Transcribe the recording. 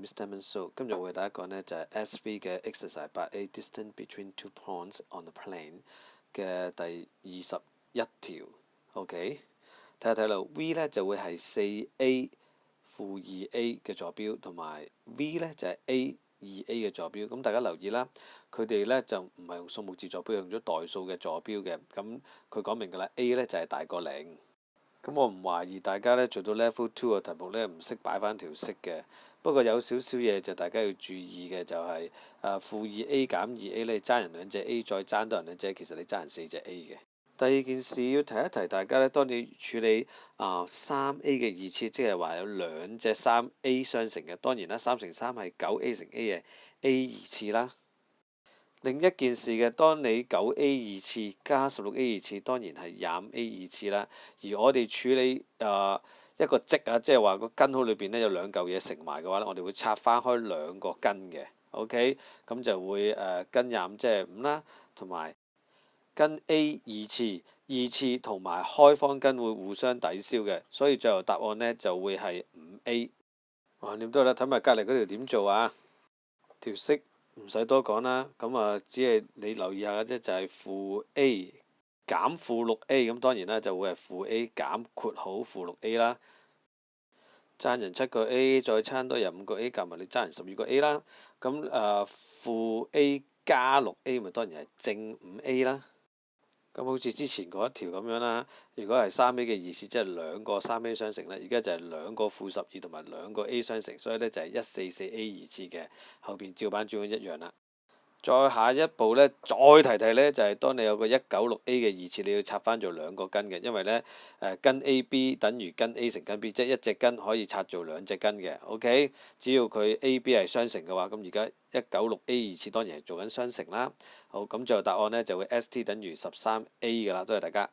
Mr. Manso。今日為大家講呢就係 SV 嘅 exercise 8A distance between two points on the plane 嘅第21條。OK， 睇下睇路 V 呢就會係 4A 負 2A 嘅坐標，同埋 V 呢就係 A2A 嘅坐標。咁大家留意啦，佢哋呢就唔係用數目字坐標，用咗代數嘅坐標嘅。咁佢講明㗎啦 ，A 呢就係大過0。咁我唔懷疑大家呢做到 Level 2嘅題目呢唔識擺翻條式嘅。不過有少少嘢就大家要注意嘅就係負 2A 減 2A 呢，爭人兩隻 A 再爭多人兩隻，其實你爭人4隻 A 嘅。第二件事要提一提大家呢，當你處理3A 嘅二次，即係話有兩隻 3A 相乘嘅，當然啦，3乘3係 9A 乘 A 嘅 A 二次啦。另一件事嘅，當你9A 二次加16A 二次，當然係25A 二次啦。而我哋處理一個積啊，即係話個根號裏邊呢有兩嚿嘢乘埋嘅話呢，我哋會拆翻開兩個根嘅。OK， 咁就會根25即係5啦，同埋根 A 二次同埋開方根會互相抵消嘅，所以最後答案呢就會係 5A。橫掂都啦，睇埋隔離嗰條點做啊？條式唔使多講啦，咁只係你留意下嘅啫，就係負 A 減負 6A， 咁當然啦就會係負 A 減括號負 6A 啦。爭人7個 A， 再爭多人5個 A， 夾埋你爭人12個 A 啦。咁負 A 加 6A 咪當然係正 5A 啦。咁好似之前嗰一條咁樣啦，如果係3A 嘅二次，即係兩個3A 相乘咧，而家就係兩個負12同埋兩個 A 相乘，所以呢就係144A 二次嘅，後邊照板煮碗一樣啦。再下一步呢，再提提呢，就係當你有個196A 嘅二次，你要拆翻做兩個根嘅，因為呢根 AB 等於根 A 乘根 B， 即係一隻根可以拆做兩隻根嘅。OK， 只要佢 AB 係相乘嘅話，咁而家196A 二次當然係做緊相乘啦。好，咁最後答案呢就會 ST 等於13A 㗎啦，多謝大家。